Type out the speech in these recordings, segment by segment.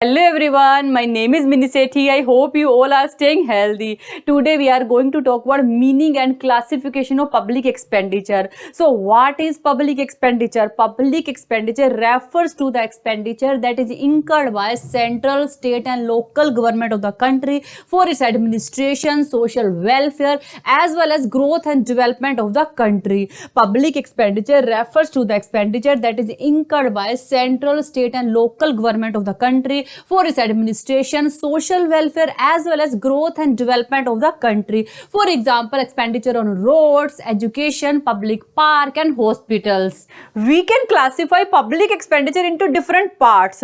Hello everyone, my name is Minisethi. I hope you all are staying healthy. Today we are going to talk about meaning and classification of public expenditure. So what is public expenditure? Public expenditure refers to the expenditure that is incurred by central, state and local government of the country for its administration, social welfare as well as growth and development of the country. Public expenditure refers to the expenditure that is incurred by central, state and local government of the country for its administration, social welfare as well as growth and development of the country. For example, expenditure on roads, education, public park and hospitals. We can classify public expenditure into different parts.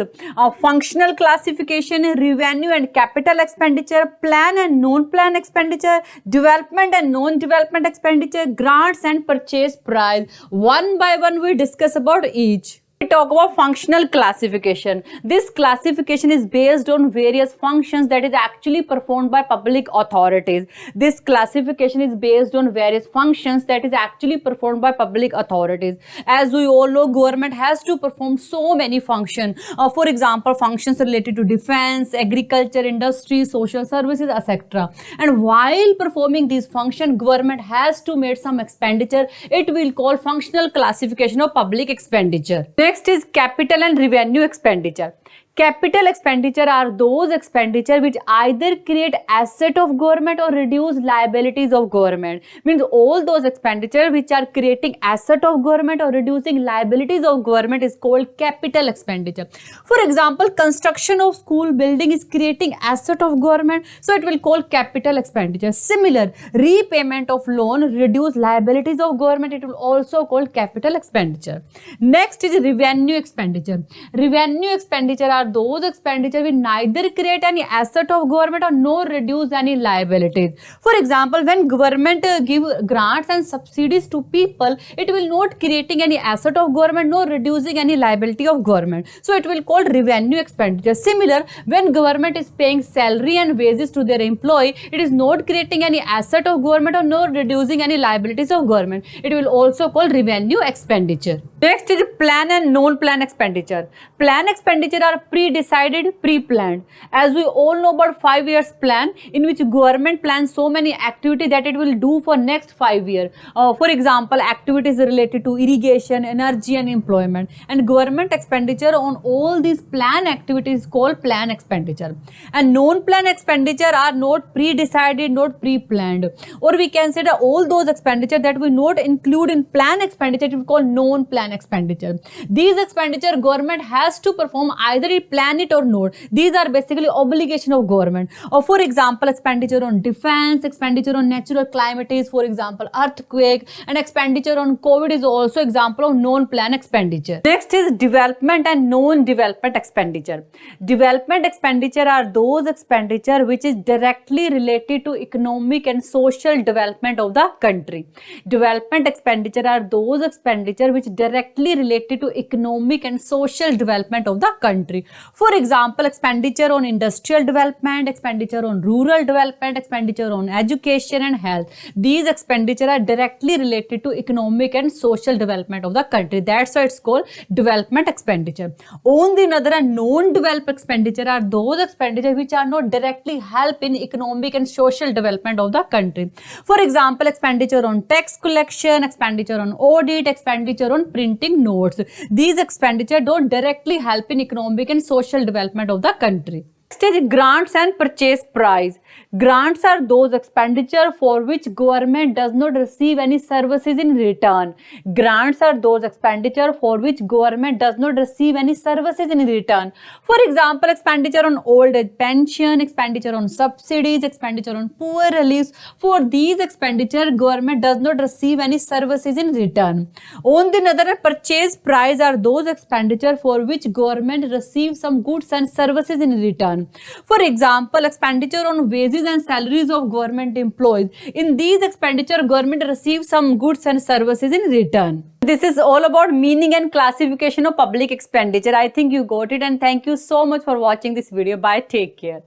Functional classification, revenue and capital expenditure, plan and non-plan expenditure, development and non-development expenditure, grants and purchase price. One by one we discuss about each. We talk about functional classification. This classification is based on various functions that is actually performed by public authorities. This classification is based on various functions that is actually performed by public authorities. As we all know, government has to perform so many functions. For example, functions related to defense, agriculture, industry, social services, etc. And while performing these functions, government has to make some expenditure. It will call functional classification of public expenditure. Next is capital and revenue expenditure. Capital expenditure are those expenditure which either create asset of government or reduce liabilities of government. Means all those expenditure which are creating asset of government or reducing liabilities of government is called capital expenditure. For example, construction of school building is creating asset of government, so it will call capital expenditure. Similar, repayment of loan reduce liabilities of government, it will also call capital expenditure. Next is revenue expenditure. Revenue expenditure are those expenditure which neither create any asset of government or nor reduce any liabilities. For example, when government give grants and subsidies to people, it will not creating any asset of government nor reducing any liability of government. So it will call revenue expenditure. Similar, when government is paying salary and wages to their employee, it is not creating any asset of government or nor reducing any liabilities of government. It will also call revenue expenditure. Next is plan and non-plan expenditure. Plan expenditure are pre-decided, pre-planned. As we all know about 5 years plan, in which government plans so many activities that it will do for next 5 years. For example, activities related to irrigation, energy and employment. And government expenditure on all these plan activities called plan expenditure. And non-plan expenditure are not pre-decided, not pre-planned. Or we can say that all those expenditure that we not include in plan expenditure, it is called non-plan expenditure. These expenditure government has to perform either it plan it or not. These are basically obligation of government. Or for example, expenditure on defense, expenditure on natural calamities, for example, earthquake, and expenditure on COVID is also example of non-plan expenditure. Next is development and non-development expenditure. Development expenditure are those expenditure which is directly related to economic and social development of the country. Development expenditure are those expenditure which directly related to economic and social development of the country. For example, expenditure on industrial development, expenditure on rural development, expenditure on education and health. These expenditure are directly related to economic and social development of the country. That's why it's called development expenditure. On the other hand, non-developed expenditure are those expenditure which are not directly help in economic and social development of the country. For example, expenditure on tax collection, expenditure on audit, expenditure on printing notes. These expenditure don't directly help in economic and social development of the country. Next is grants and purchase price. Grants are those expenditure for which government does not receive any services in return. Grants are those expenditure for which government does not receive any services in return. For example, expenditure on old age pension, expenditure on subsidies, expenditure on poor reliefs. For these expenditure, government does not receive any services in return. On the other hand, purchase price are those expenditure for which government receives some goods and services in return. For example, expenditure on wages and salaries of government employees. In these expenditure, government receives some goods and services in return. This is all about meaning and classification of public expenditure. I think you got it, and thank you so much for watching this video. Bye. Take care.